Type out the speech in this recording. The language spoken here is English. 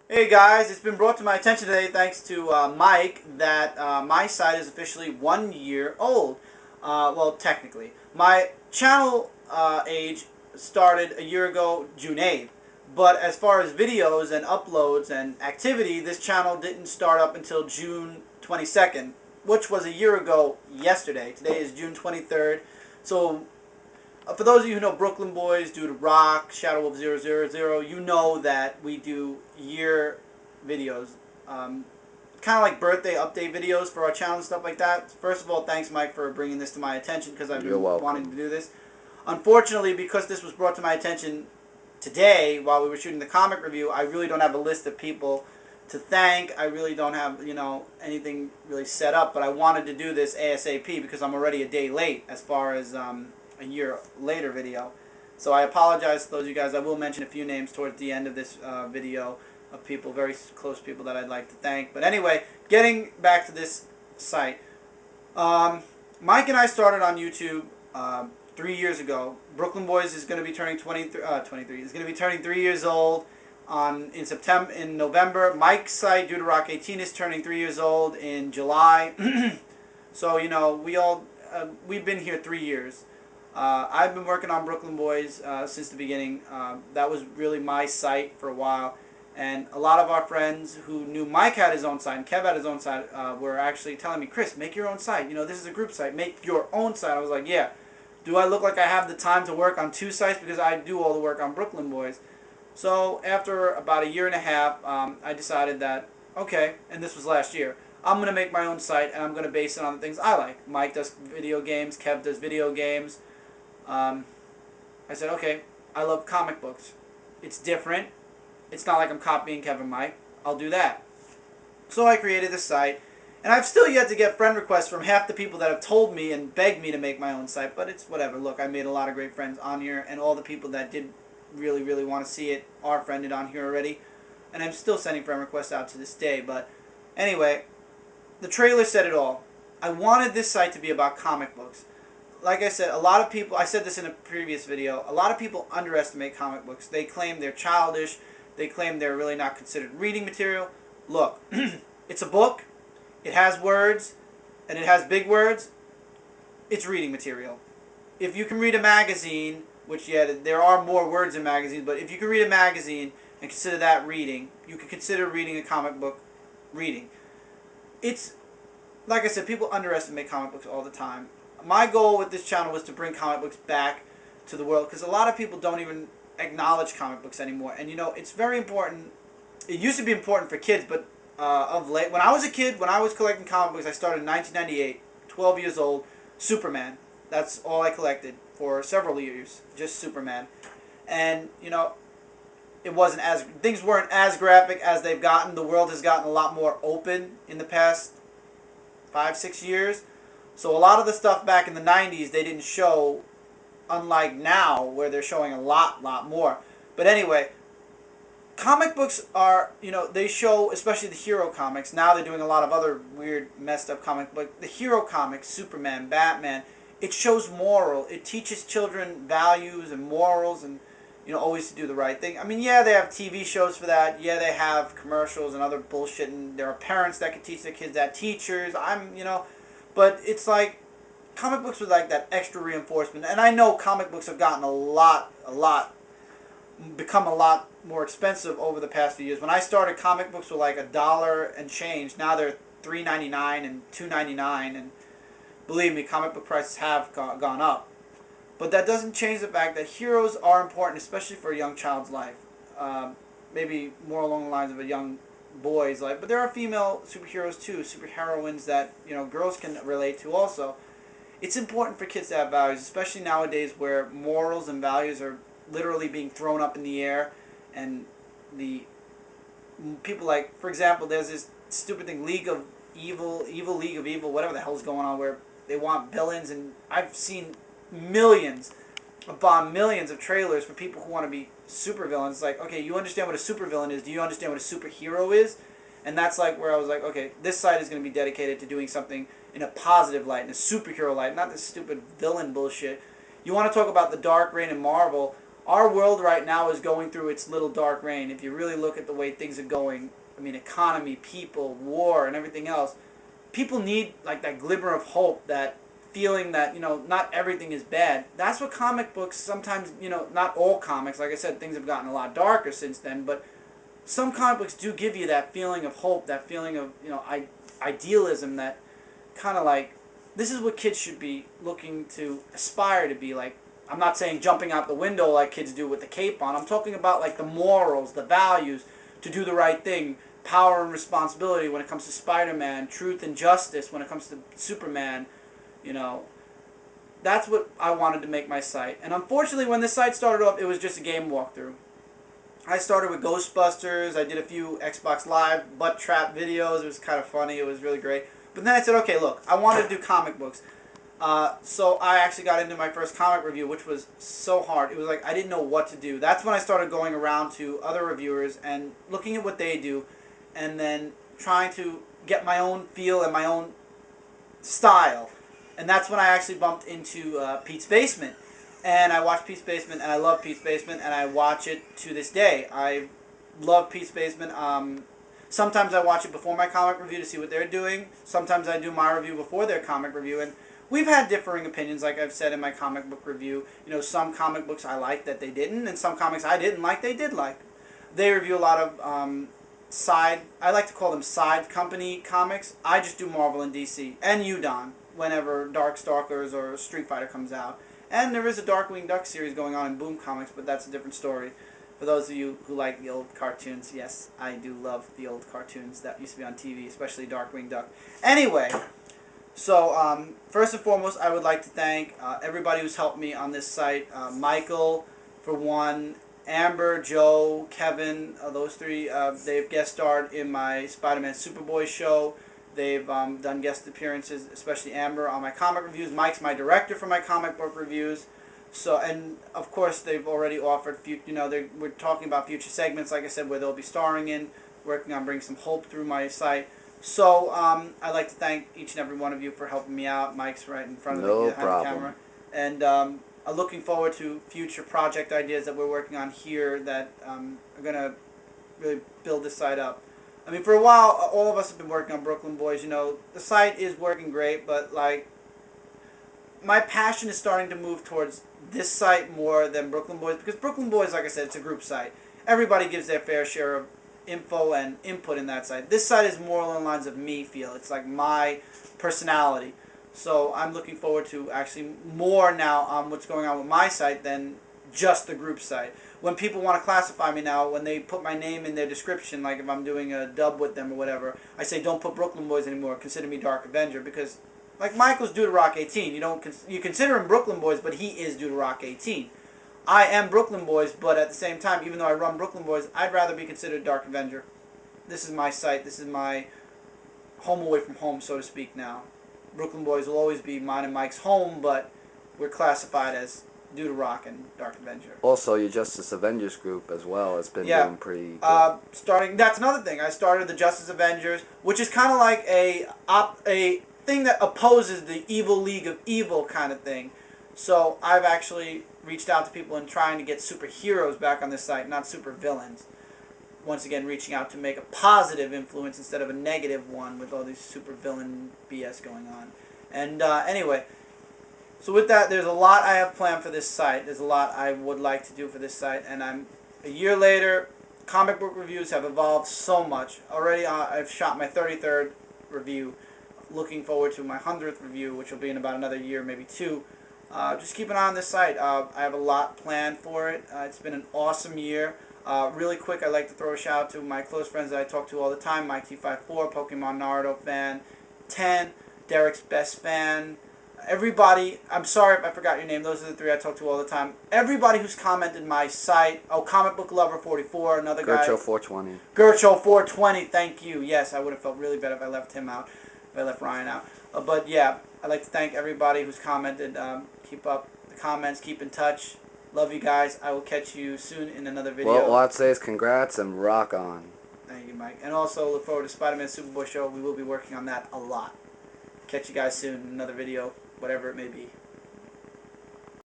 Hey guys, it's been brought to my attention today thanks to Mike that my site is officially 1 year old. Well, technically. My channel age started a year ago, June 8th. But as far as videos and uploads and activity, this channel didn't start up until June 22nd, which was a year ago yesterday. Today is June 23rd. So for those of you who know Brooklyn Boys, Due to Rock, Shadow of 000, you know that we do year videos. Um, kind of like birthday update videos for our channel and stuff like that. First of all, thanks, Mike, for bringing this to my attention because I've You're been wanting welcome. to do this. Unfortunately, because this was brought to my attention today while we were shooting the comic review, I really don't have a list of people to thank. I really don't have, anything really set up, but I wanted to do this ASAP because I'm already a day late as far as a year later video. So I apologize to those of you guys. I will mention a few names towards the end of this video of people, very close people that I'd like to thank. But anyway, getting back to this site. Um, Mike and I started on YouTube 3 years ago. Brooklyn Boys is going to be turning 23. Is going to be turning 3 years old in November. Mike's site, Due to Rock 18, is turning 3 years old in July. So we've been here 3 years. I've been working on Brooklyn Boys since the beginning. That was really my site for a while. And a lot of our friends who knew Mike had his own site and Kev had his own site were actually telling me, Chris, make your own site. This is a group site. Make your own site. I was like, yeah. Do I look like I have the time to work on two sites? Because I do all the work on Brooklyn Boys. So after about a year and a half, I decided that, okay, and this was last year, I'm going to make my own site and I'm going to base it on the things I like. Mike does video games. Kev does video games. Um, I said, okay, I love comic books. It's different. It's not like I'm copying Kevin Mike. I'll do that. So I created this site, and I've still yet to get friend requests from half the people that have told me and begged me to make my own site, but it's whatever. Look, I made a lot of great friends on here, and all the people that did really, really want to see it are friended on here already, and I'm still sending friend requests out to this day, but anyway, the trailer said it all. I wanted this site to be about comic books. Like I said, a lot of people, I said this in a previous video, a lot of people underestimate comic books. They claim they're childish. They claim they're really not considered reading material. Look, it's a book. It has words, and it has big words. It's reading material. If you can read a magazine, which, yeah, there are more words in magazines, but if you can read a magazine and consider that reading, you can consider reading a comic book reading. It's, like I said, people underestimate comic books all the time. My goal with this channel was to bring comic books back to the world because a lot of people don't even acknowledge comic books anymore. And it's very important. It used to be important for kids, but of late, when I was a kid, when I was collecting comic books, I started in 1998, 12 years old, Superman. That's all I collected for several years, just Superman. And it wasn't as things weren't as graphic as they've gotten. The world has gotten a lot more open in the past 5, 6 years. So a lot of the stuff back in the 90s they didn't show, unlike now where they're showing a lot more. But anyway, comic books are, they show, especially the hero comics. Now they're doing a lot of other weird, messed up comics, but the hero comics, Superman, Batman, it shows moral. It teaches children values and morals and, always to do the right thing. I mean, yeah, they have TV shows for that. Yeah, they have commercials and other bullshit, and there are parents that can teach their kids that, teachers. But it's like comic books with like that extra reinforcement. And I know comic books have gotten become a lot more expensive over the past few years. When I started, comic books were like $1 and change. Now they're $3.99 and $2.99, and believe me, comic book prices have gone up. But that doesn't change the fact that heroes are important, especially for a young child's life. Maybe more along the lines of a young boy's life. But there are female superheroes too, superheroines that girls can relate to also. It's important for kids to have values, especially nowadays where morals and values are literally being thrown up in the air, and the people, like, for example, there's this stupid thing, League of Evil League of Evil, whatever the hell's going on, where they want villains, and I've seen millions upon millions of trailers for people who want to be supervillains. It's like, okay, you understand what a supervillain is. Do you understand what a superhero is? And that's like where I was like, okay, this site is going to be dedicated to doing something in a positive light, in a superhero light, not this stupid villain bullshit. You want to talk about the Dark Reign in Marvel? our world right now is going through its little dark reign. If you really look at the way things are going, I mean, economy, people, war, and everything else, people need like that glimmer of hope, that feeling that, you know, not everything is bad. That's what comic books sometimes, you know, not all comics, like I said, things have gotten a lot darker since then, but some comic books do give you that feeling of hope, that feeling of, you know, idealism, that kind of like, this is what kids should be looking to aspire to be. Like, I'm not saying jumping out the window like kids do with the cape on. I'm talking about like the morals, the values, to do the right thing, power and responsibility when it comes to Spider-Man, truth and justice when it comes to Superman, you know. That's what I wanted to make my site. And unfortunately, when this site started off, it was just a game walkthrough. I started with Ghostbusters. I did a few Xbox Live butt trap videos. It was kind of funny. It was really great. But then I said, okay, look, I wanted to do comic books. So I actually got into my first comic review, which was so hard. It was like I didn't know what to do. That's when I started going around to other reviewers and looking at what they do, and then trying to get my own feel and my own style. And that's when I actually bumped into Pete's Basement. And I watched Pete's Basement, and I love Pete's Basement, and I watch it to this day. I love Pete's Basement. Sometimes I watch it before my comic review to see what they're doing. Sometimes I do my review before their comic review. And we've had differing opinions, like I've said in my comic book review. You know, some comic books I liked that they didn't, and some comics I didn't like they did like. They review a lot of I like to call them side company comics. I just do Marvel and DC, and Udon, whenever Darkstalkers or Street Fighter comes out. And there is a Darkwing Duck series going on in Boom Comics, but that's a different story. For those of you who like the old cartoons, yes, I do love the old cartoons that used to be on TV, especially Darkwing Duck. Anyway, so first and foremost, I would like to thank everybody who's helped me on this site. Michael, for one, Amber, Joe, Kevin, those three, they've guest starred in my Spider-Man Superboy show. They've done guest appearances, especially Amber, on my comic reviews. Mike's my director for my comic book reviews. So, and of course, they've already offered, you know, we're talking about future segments, like I said, where they'll be starring in, working on bringing some hope through my site. So, I'd like to thank each and every one of you for helping me out. Mike's right in front of the camera. And I'm looking forward to future project ideas that we're working on here that are going to really build this site up. I mean, for a while, all of us have been working on Brooklyn Boys. You know, the site is working great, but, like, my passion is starting to move towards this site more than Brooklyn Boys, because Brooklyn Boys, like I said, it's a group site. Everybody gives their fair share of info and input in that site. This site is more along the lines of me feel. It's like my personality. So I'm looking forward to actually more now on what's going on with my site than just the group site. When people want to classify me now, when they put my name in their description, like if I'm doing a dub with them or whatever, I say don't put Brooklyn Boys anymore, consider me Dark Avenger, because like Michael's Due to Rock 18, you consider him Brooklyn Boys, but he is Due to Rock 18. I am Brooklyn Boys, but at the same time, even though I run Brooklyn Boys, I'd rather be considered Dark Avenger. This is my site, this is my home away from home, so to speak now. Brooklyn Boys will always be mine and Mike's home, but we're classified as Due to Rock and Dark Avenger. Also, your Justice Avengers group as well has been doing pretty good. That's another thing. I started the Justice Avengers, which is kind of like a thing that opposes the Evil League of Evil kind of thing. So I've actually reached out to people and trying to get superheroes back on this site, not supervillains. Once again, reaching out to make a positive influence instead of a negative one with all these supervillain BS going on. And anyway, so with that, there's a lot I have planned for this site. There's a lot I would like to do for this site. And a year later, comic book reviews have evolved so much. Already I've shot my 33rd review. Looking forward to my 100th review, which will be in about another year, maybe two. Just keep an eye on this site. I have a lot planned for it. It's been an awesome year. Really quick, I'd like to throw a shout out to my close friends that I talk to all the time. Mike T54, Pokemon Naruto fan 10, Derek's best fan. Everybody, I'm sorry if I forgot your name. Those are the three I talk to all the time. Everybody who's commented my site. Oh, Comic Book Lover 44, another guy. Gercho 420. Gercho 420, thank you. Yes, I would have felt really bad if I left him out. If I left Ryan out. But yeah, I'd like to thank everybody who's commented. Keep up the comments. Keep in touch. Love you guys. I will catch you soon in another video. Well, all I'd say is congrats and rock on. Thank you, Mike. And also look forward to Spider-Man Superboy show. We will be working on that a lot. Catch you guys soon in another video, whatever it may be.